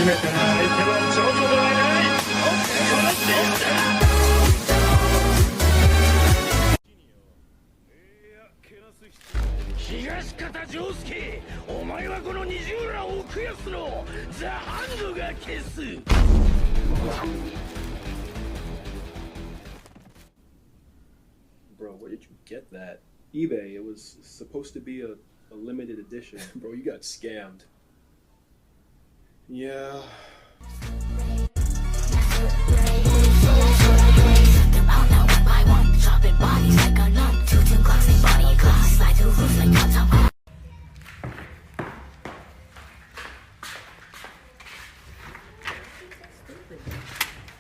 めたな。相手はジョジョではない。東方丈介、お前はこの二重らを奥安のザ・ハンドが消す。Bro, where did you get that? eBay. It was supposed to be a limited edition. Bro, you got scammed. Yeah.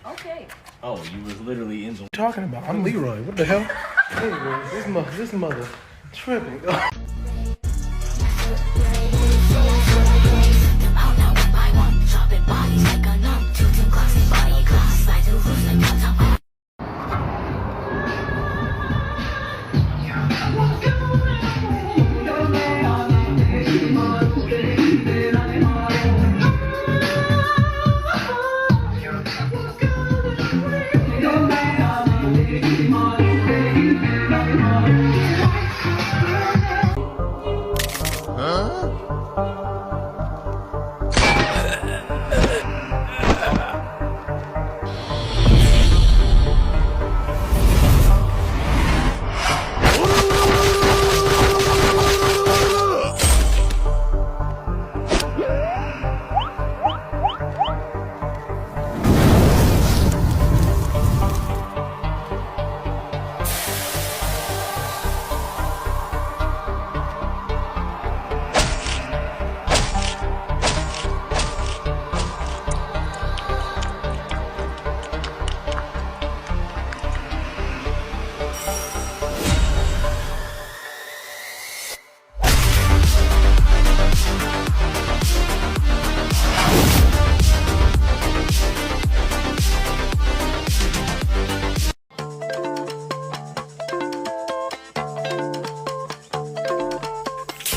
Okay. Oh, you was literally in the Talking about? I'm Leroy. What the hell? Anyway, this mother tripping.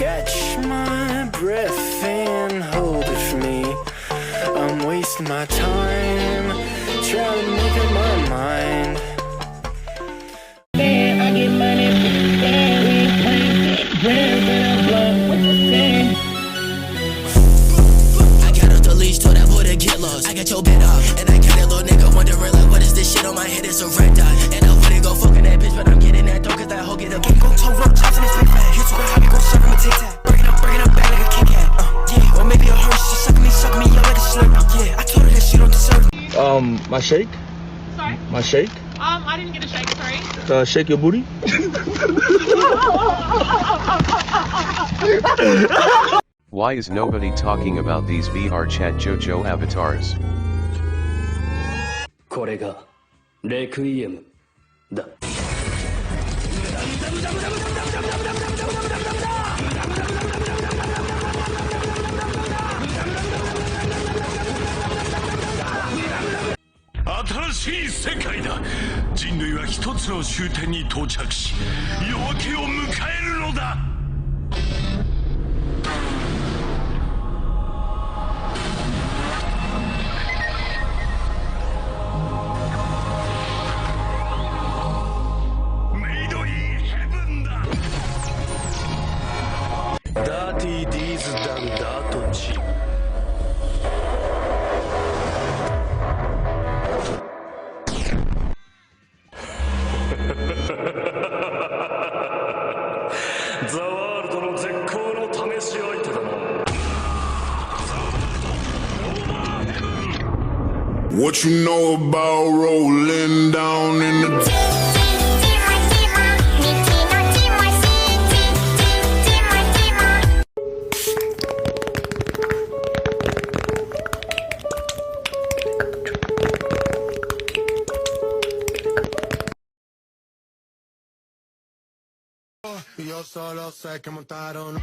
Catch my breath and hold it for me. I'm wasting my time trying to make up my mind. I get money, I got off the leash, told that boy to get lost. I got your bed off, and I got that little nigga wondering like, what is this shit on my head? It's a red dot, and I wouldn't go fucking that bitch, but I'm getting that dope 'cause that hoe get up. Go toe rope chops in his big fat. Hit you with hobby, go serve him a Tik Tok. Breaking up back like a Kit Kat. Yeah, or maybe a Hershey, just suck me up like a Slurpee. Yeah, I told her that she don't deserve it. My shake? Sorry? My shake? I didn't get a shake, sorry. Shake your booty? Why is nobody talking about these VR chat Jojo avatars? これがレクイエムだ。新しい世界だ。人類は一つの終点に到着し、夜明けを迎えるのだ。メイドインヘブンだ。ダーティーディーズダンダートチ。ザワールドの絶好の試し相手だな。What you know about rolling down in the Yo solo sé que montaron.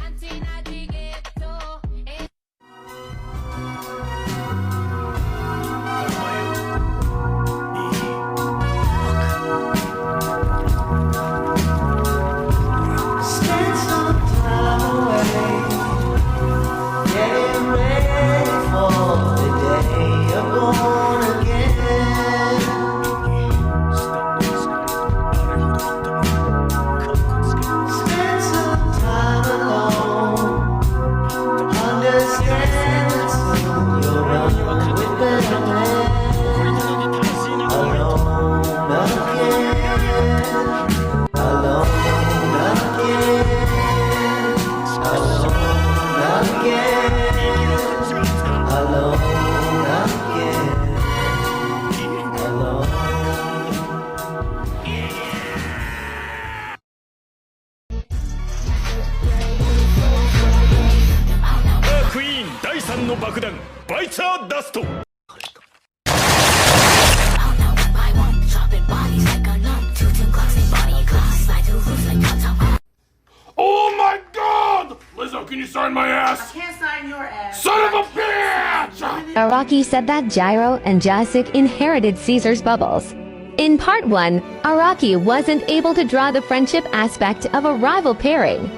Getting ready for the day. の爆弾バイチャーダスト Oh my god! Lizzo, can you sign my ass? I can't sign your ass. Son of a bitch! Araki said that Gyro and Jacek inherited Caesar's bubbles. In part 1, Araki wasn't able to draw the friendship aspect of a rival pairing.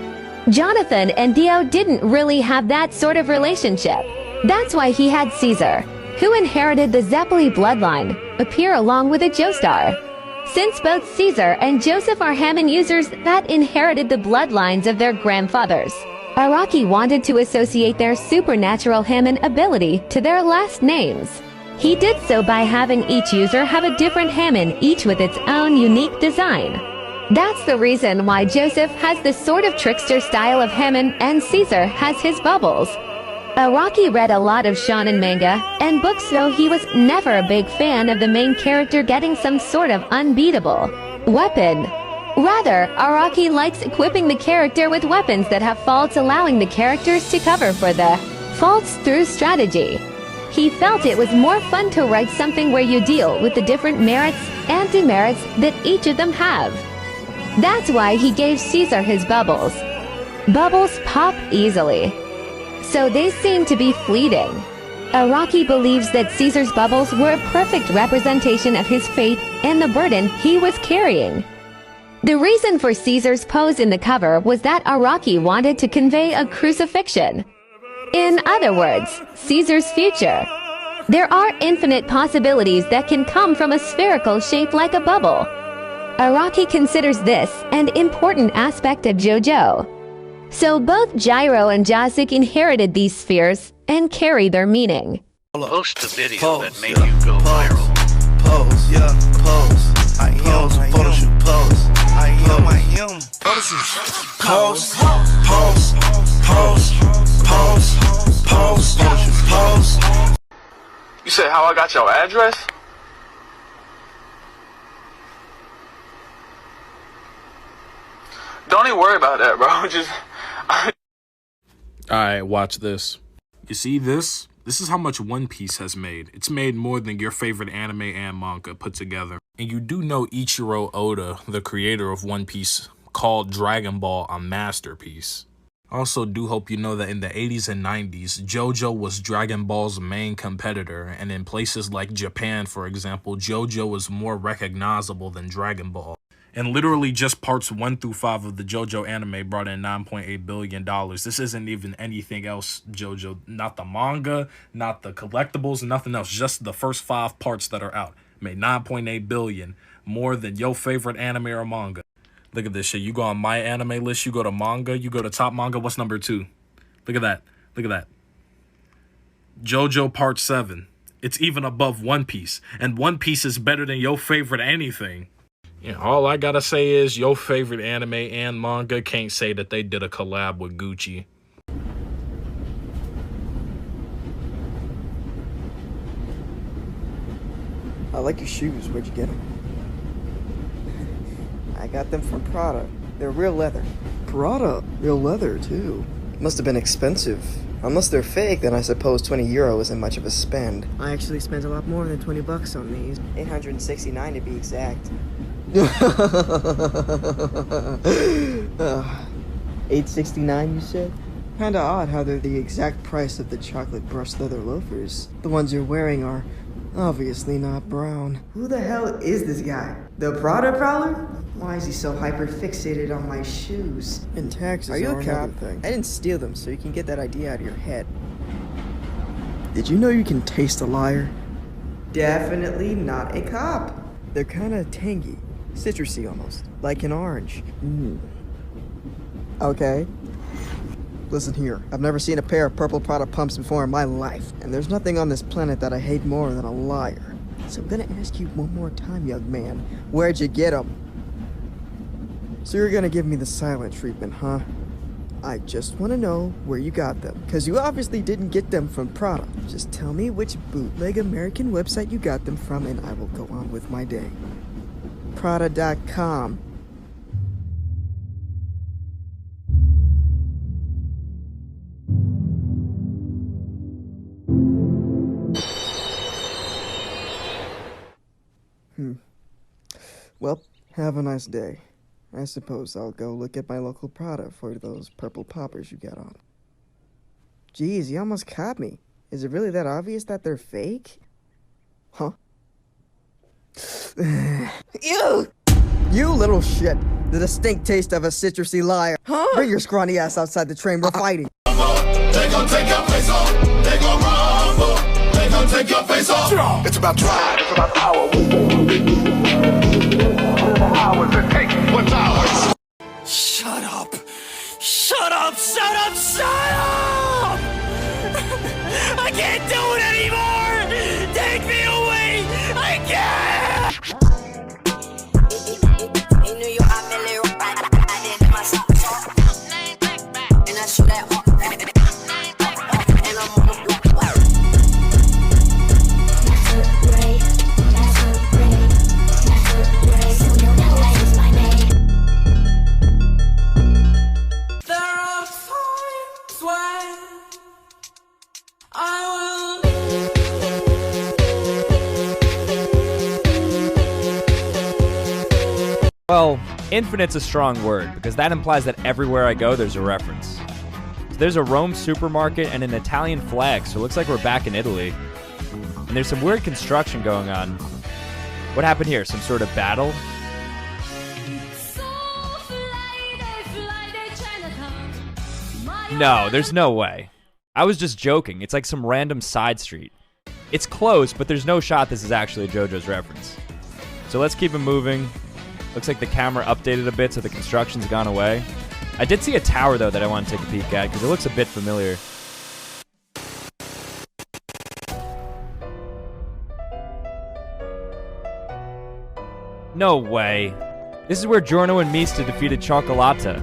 Jonathan and Dio didn't really have that sort of relationship. That's why he had Caesar, who inherited the Zeppeli bloodline, appear along with a Joestar. Since both Caesar and Joseph are Hammond users that inherited the bloodlines of their grandfathers, Araki wanted to associate their supernatural Hammond ability to their last names. He did so by having each user have a different Hammond, each with its own unique design. That's the reason why Joseph has this sort of trickster style of Hammond and Caesar has his bubbles. Araki read a lot of shonen manga and books, so he was never a big fan of the main character getting some sort of unbeatable weapon. Rather, Araki likes equipping the character with weapons that have faults, allowing the characters to cover for the faults through strategy. He felt it was more fun to write something where you deal with the different merits and demerits that each of them have. That's why he gave Caesar his bubbles. Bubbles pop easily, so they seem to be fleeting. Araki believes that Caesar's bubbles were a perfect representation of his fate and the burden he was carrying. The reason for Caesar's pose in the cover was that Araki wanted to convey a crucifixion. In other words, Caesar's future. There are infinite possibilities that can come from a spherical shape like a bubble. Araki considers this an important aspect of Jojo. So both Gyro and Jacek inherited these spheres and carry their meaning. Post the video that made you go viral. Pose, yeah, pose. I am photo shoot, pose. I am photo shoot. Pose, pose, pose, pose, pose, photo shoot, pose. You said how I got your address? Don't even worry about that, bro. Just. Alright, watch this. You see this? This is how much One Piece has made. It's made more than your favorite anime and manga put together. And you do know Ichiro Oda, the creator of One Piece, called Dragon Ball a masterpiece. I also do hope you know that in the 80s and 90s, Jojo was Dragon Ball's main competitor, and in places like Japan, for example, Jojo was more recognizable than Dragon Ball. And literally just parts 1 through 5 of the JoJo anime brought in $9.8 billion. This isn't even anything else, JoJo. Not the manga, not the collectibles, nothing else. Just the first 5 parts that are out. Made $9.8 billion. More than your favorite anime or manga. Look at this shit. You go on my anime list, you go to manga, you go to top manga. What's number 2? Look at that. Look at that. JoJo Part 7. It's even above One Piece. And One Piece is better than your favorite anything. Yeah, all I gotta say is your favorite anime and manga can't say that they did a collab with Gucci. I like your shoes. Where'd you get them? I got them from Prada. They're real leather. Prada? Real leather, too. Must have been expensive. Unless they're fake, then I suppose 20 euro isn't much of a spend. I actually spent a lot more than 20 bucks on these. 869 to be exact. 869, you said? Kinda odd how they're the exact price of the chocolate brushed leather loafers. The ones you're wearing are obviously not brown. Who the hell is this guy? The Prada prowler? Why is he so hyper fixated on my shoes? And taxes are you a cop? I didn't steal them, so you can get that idea out of your head. Did you know you can taste a liar? Definitely not a cop. They're kinda tangy. Citrusy almost, like an orange. Okay. Listen here, I've never seen a pair of purple Prada pumps before in my life, and there's nothing on this planet that I hate more than a liar. So I'm gonna ask you one more time, young man, where'd you get them? So you're gonna give me the silent treatment, huh? I just want to know where you got them, because you obviously didn't get them from Prada. Just tell me which bootleg American website you got them from, and I will go on with my day. Prada.com. Well, have a nice day. I suppose I'll go look at my local Prada for those purple poppers you got on. Geez, you almost caught me. Is it really that obvious that they're fake? Huh? Ew! You little shit. The distinct taste of a citrusy liar. Huh? Bring your scrawny ass outside the train. We're fighting. They gon' take your face off. They gon' rumble. They gon' take your face off. It's about drive. It's about power. Hours it takes. What's ours? Shut up! Shut up! Shut up! Shut up! I can't do it anymore! Take me away! I can't! In New York, I feel it right. I did myself. And I shoot that off. And I'm on the block. Well, infinite's a strong word, because that implies that everywhere I go, there's a reference. So there's a Rome supermarket and an Italian flag, so it looks like we're back in Italy. And there's some weird construction going on. What happened here? Some sort of battle? No, there's no way. I was just joking. It's like some random side street. It's close, but there's no shot this is actually a JoJo's reference. So let's keep it moving. Looks like the camera updated a bit, so the construction's gone away. I did see a tower, though, that I want to take a peek at, because it looks a bit familiar. No way. This is where Giorno and Mista defeated Cioccolata.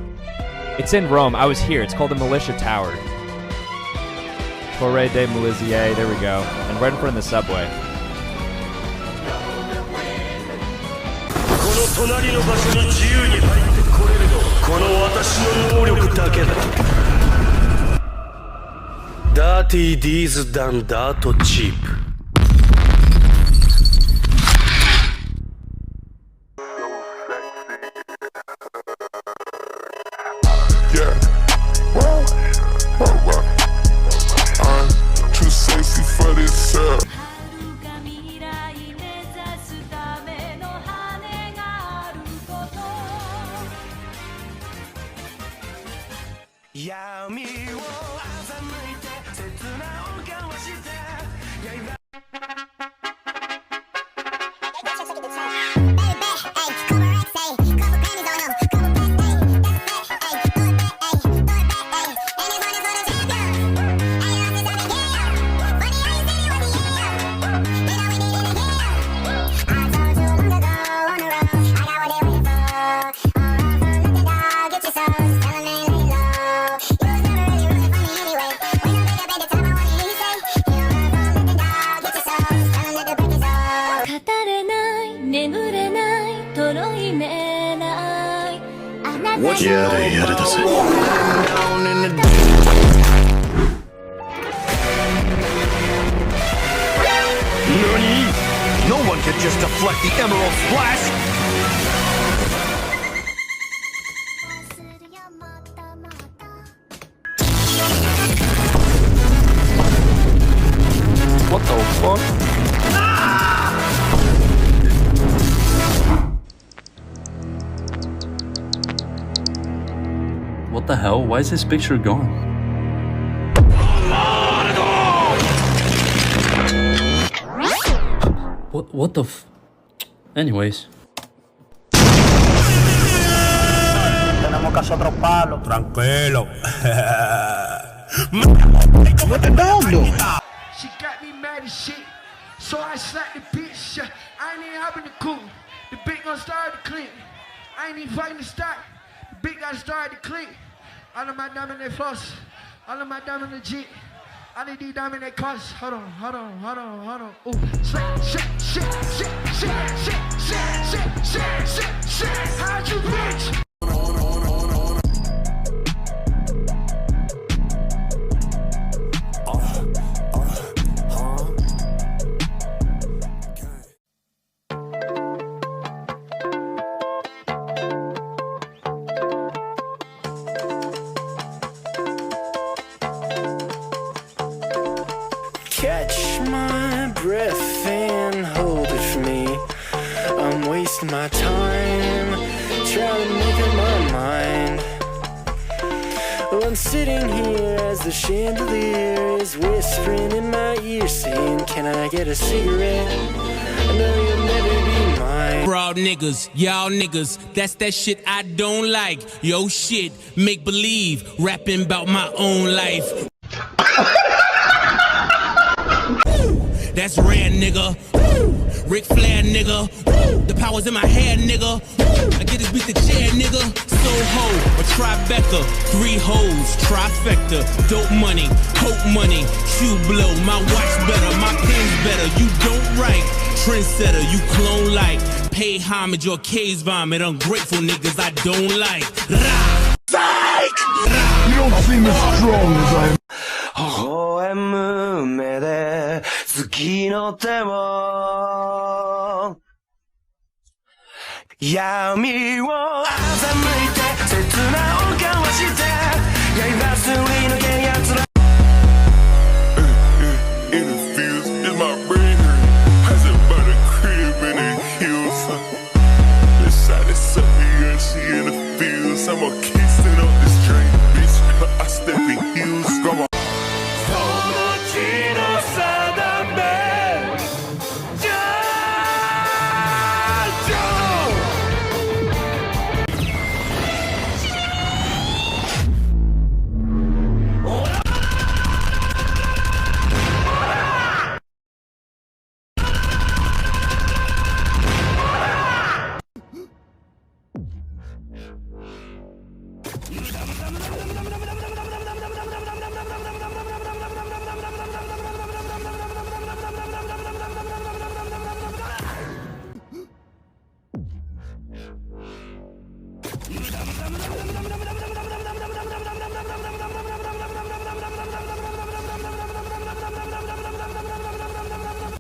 It's in Rome. I was here. It's called the Militia Tower. Torre de Milizier. There we go. And right in front of the subway. 隣の場所に自由に入ってこれるのこの私の能力だけだ。Dirty D's done dirt cheap. Yeah, well, I'm too sexy for this. No one can just deflect the Emerald Splash! What the fuck? What the hell? Why is this picture gone? What the f... Anyways. Tenemos que hacer otro palo. Tranquilo. What the dog doing? She got me mad as shit, so I slapped the bitch. I ain't even hopping the cool. The bitch gonna start to clean. I ain't even fighting to start. The bitch gotta start to clean. All of my diamond they floss. All of my diamond legit. I need these diamond that cost. Hold on. Ooh, slap, shit. How'd you bitch? catch my breath and hold it for me. I'm wasting my time trying to make up my mind. Well, I'm sitting here as the chandelier is whispering in my ear, saying, can I get a cigarette? I know you'll never be mine. Broad niggas, y'all niggas, that's that shit I don't like. Yo shit, make believe, rapping about my own life. That's rare, nigga. Ric Flair, nigga. The power's in my hair, nigga. I get this beat the chair, nigga. Soho, a Tribeca, 3 hoes, trifecta. Dope money, coke money, shoe blow. My watch better, my pen's better. You don't write, trendsetter, you clone like. Pay homage or case vomit. Ungrateful niggas I don't like. Rah! Psych! You don't seem as strong as I am. 微笑む目で月の手を闇を欺いて切なを交わして刃すり抜け奴ら In the fields, is my brain hurt? Has it by the crib in the hills? Inside the sucker, she in the fields. I'm a kissing up this train, bitch. I step in heels, come on.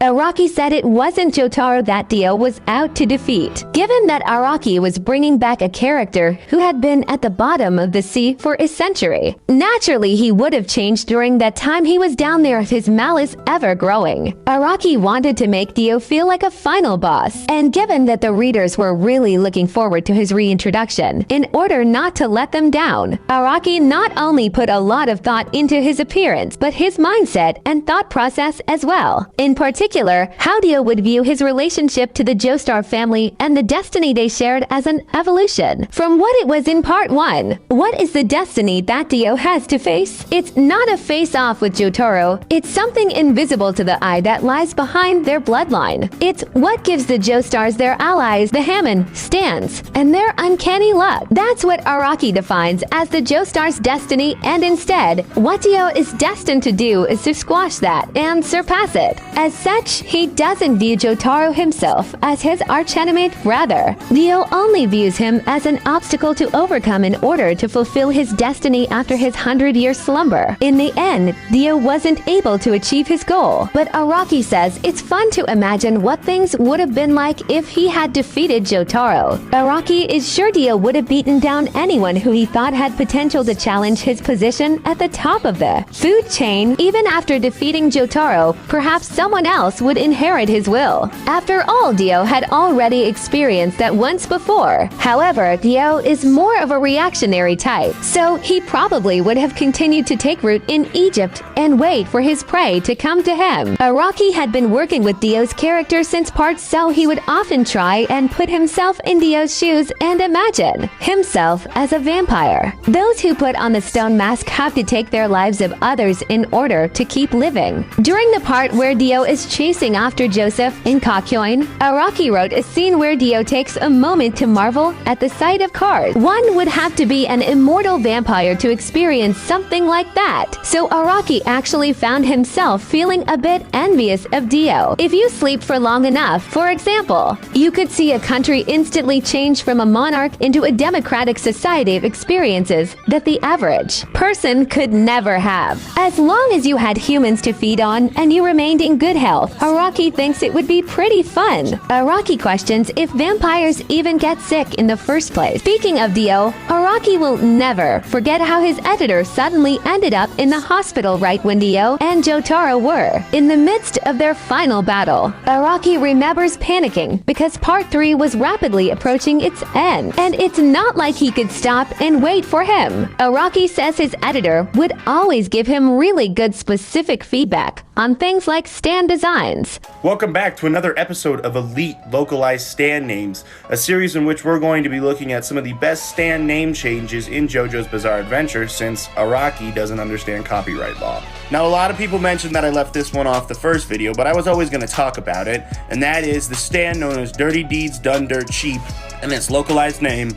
Araki said it wasn't Jotaro that Dio was out to defeat, given that Araki was bringing back a character who had been at the bottom of the sea for a century. Naturally, he would have changed during that time he was down there, his malice ever growing. Araki wanted to make Dio feel like a final boss, and given that the readers were really looking forward to his reintroduction, in order not to let them down, Araki not only put a lot of thought into his appearance, but his mindset and thought process as well. In particular, how Dio would view his relationship to the Joestar family and the destiny they shared as an evolution. From what it was in part 1, what is the destiny that Dio has to face? It's not a face-off with Jotaro, it's something invisible to the eye that lies behind their bloodline. It's what gives the Joestars their allies, the Hammond, Stans, and their uncanny luck. That's what Araki defines as the Joestar's destiny, and instead, what Dio is destined to do is to squash that and surpass it. As such, he doesn't view Jotaro himself as his archenemy, rather, Dio only views him as an obstacle to overcome in order to fulfill his destiny after his 100-year slumber. In the end, Dio wasn't able to achieve his goal, but Araki says it's fun to imagine what things would have been like if he had defeated Jotaro. Araki is sure Dio would have beaten down anyone who he thought had potential to challenge his position at the top of the food chain. Even after defeating Jotaro, perhaps someone else would inherit his will. After all, Dio had already experienced that once before. However, Dio is more of a reactionary type, so he probably would have continued to take root in Egypt and wait for his prey to come to him. Araki had been working with Dio's character since part, so he would often try and put himself in Dio's shoes and imagine himself as a vampire. Those who put on the stone mask have to take their lives of others in order to keep living. During the part where Dio is chasing after Joseph in Kakyoin, Araki wrote a scene where Dio takes a moment to marvel at the sight of cars. One would have to be an immortal vampire to experience something like that. So Araki actually found himself feeling a bit envious of Dio. If you sleep for long enough, for example, you could see a country instantly change from a monarch into a democratic society of experiences that the average person could never have. As long as you had humans to feed on and you remained in good health, Araki thinks it would be pretty fun. Araki questions if vampires even get sick in the first place. Speaking of Dio, Araki will never forget how his editor suddenly ended up in the hospital right when Dio and Jotaro were in the midst of their final battle. Araki remembers panicking because Part 3 was rapidly approaching its end, and it's not like he could stop and wait for him. Araki says his editor would always give him really good specific feedback on things like stand designs. Welcome back to another episode of Elite Localized Stand Names, a series in which we're going to be looking at some of the best stand name changes in JoJo's Bizarre Adventure, since Araki doesn't understand copyright law. Now, a lot of people mentioned that I left this one off the first video, but I was always going to talk about it, and that is the stand known as Dirty Deeds Done Dirt Cheap, and its localized name,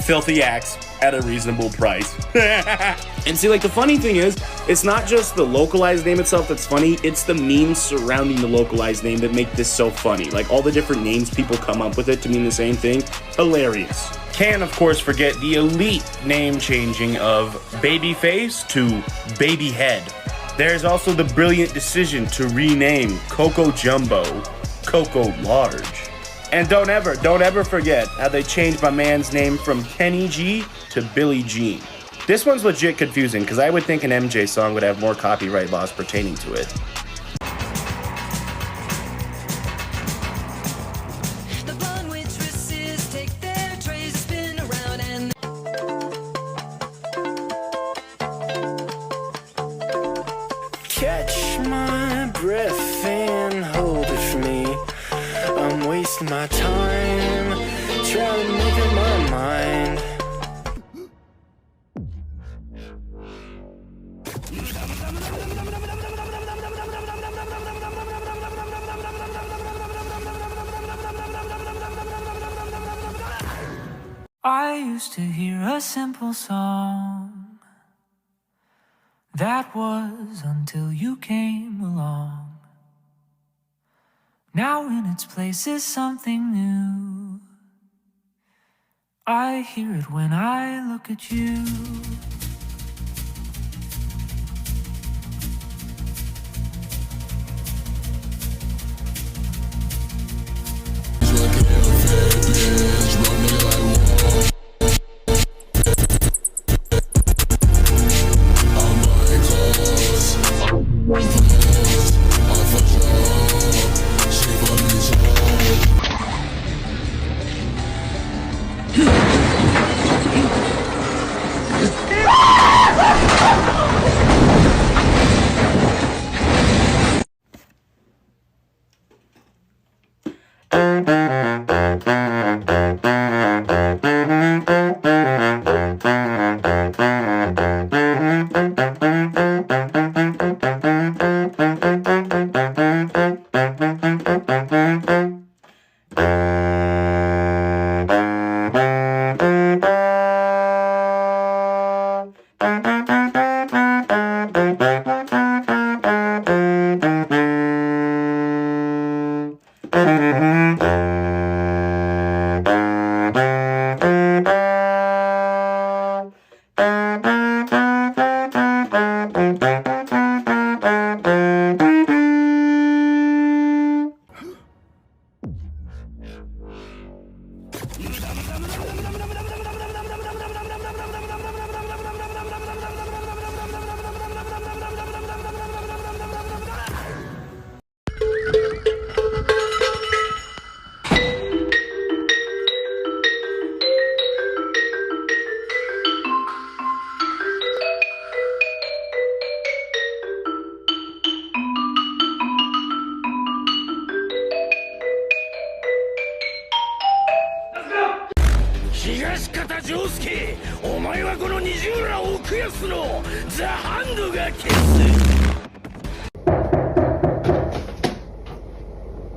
Filthy Acts at a reasonable price. And see, like, the funny thing is, it's not just the localized name itself that's funny, it's the memes surrounding the localized name that make this so funny. Like, all the different names people come up with it to mean the same thing. Hilarious. Can't, of course, forget the elite name changing of Babyface to Babyhead. There's also the brilliant decision to rename Coco Jumbo Coco Large. And don't ever forget how they changed my man's name from Kenny G to Billie Jean. This one's legit confusing because I would think an MJ song would have more copyright laws pertaining to it. Catch my breath and hold it for me. I'm wasting my time trying to make up my mind. I used to hear a simple song. That was until you came along. Now in its place is something new. I hear it when I look at you.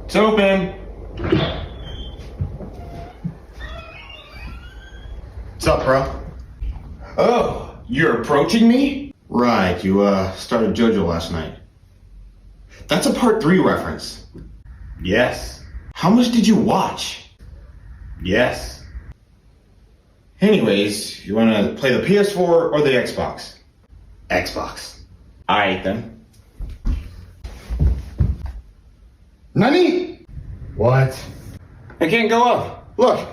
It's open. What's up, bro? Oh, you're approaching me? Right, you started JoJo last night. That's a Part 3 reference. Yes. How much did you watch? Yes. Anyways, you wanna play the PS4 or the Xbox? Xbox. Alright then. Nani? What? I can't go up. Look.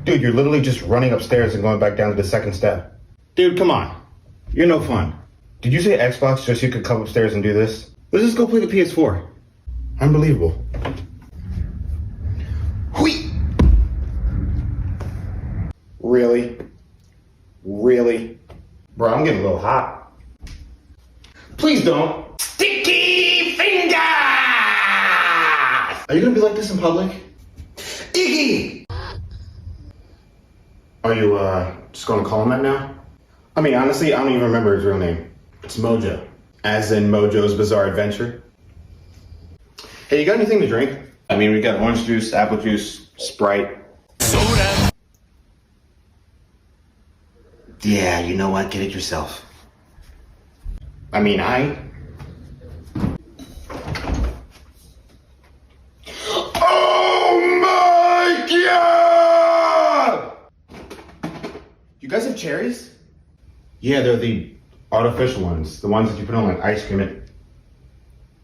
Dude, you're literally just running upstairs and going back down to the second step. Dude, come on. You're no fun. Did you say Xbox just so you could come upstairs and do this? Let's just go play the PS4. Unbelievable. Hui! Really? Really? Bro, I'm getting a little hot. Please don't. Sticky fingers! Are you gonna be like this in public? Iggy! Are you, just gonna call him that now? I mean, honestly, I don't even remember his real name. It's Mojo. As in Mojo's Bizarre Adventure. Hey, you got anything to drink? I mean, we got orange juice, apple juice, Sprite. Soda! Yeah, you know what? Get it yourself. I mean, Oh my God! You guys have cherries? Yeah, they're the artificial ones. The ones that you put on like ice cream and...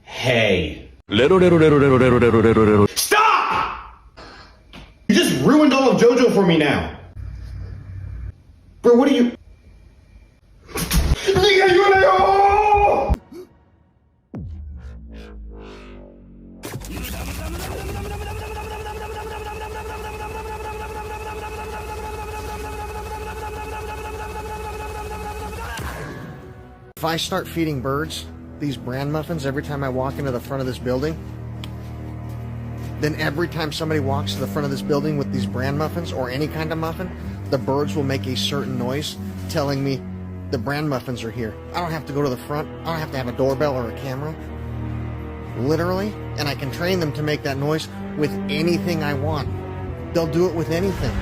Hey. Stop! You just ruined all of JoJo for me now. Bro, what are you... If I start feeding birds these bran muffins every time I walk into the front of this building, then every time somebody walks to the front of this building with these bran muffins or any kind of muffin, the birds will make a certain noise telling me the bran muffins are here. I don't have to go to the front. I don't have to have a doorbell or a camera. Literally. And I can train them to make that noise with anything I want. They'll do it with anything.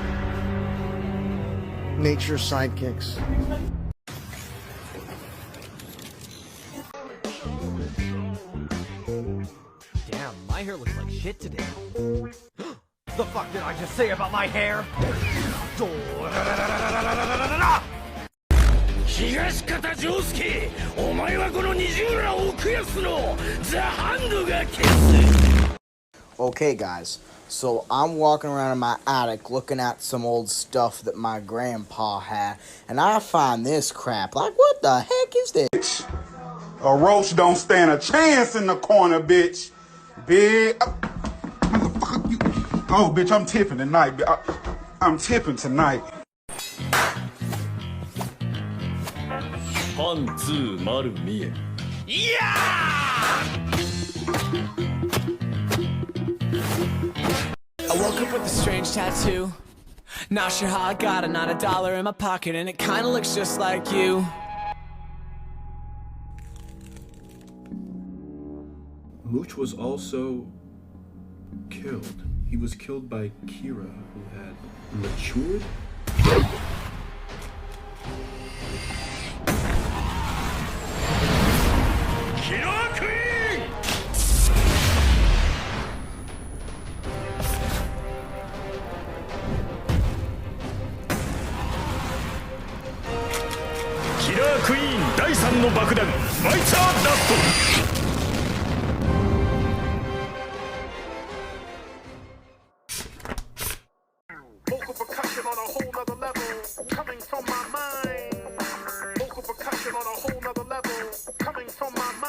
Nature's sidekicks. Damn, my hair looks like shit today. The fuck did I just say about my hair? 東方丈介、お前はこの西村奥安のザ・ハンドが消す。 Okay guys, so I'm walking around in my attic looking at some old stuff that my grandpa had, and I find this crap. Like, what the heck is this? A roach don't stand a chance in the corner, bitch. Big. Motherfucker, you. Oh, bitch, I'm tipping tonight. I'm tipping tonight. パンツー丸見え。いやI woke up with a strange tattoo. Not sure how I got it, not a dollar in my pocket, and it kinda looks just like you. Mooch was also killed. He was killed by Kira, who had matured. Killer Queen! Killer Queen 第3の爆弾、ファイターダスト。 Vocal percussion on a whole nother level, coming from my mind. Vocal percussion on a whole nother level, coming from my mind.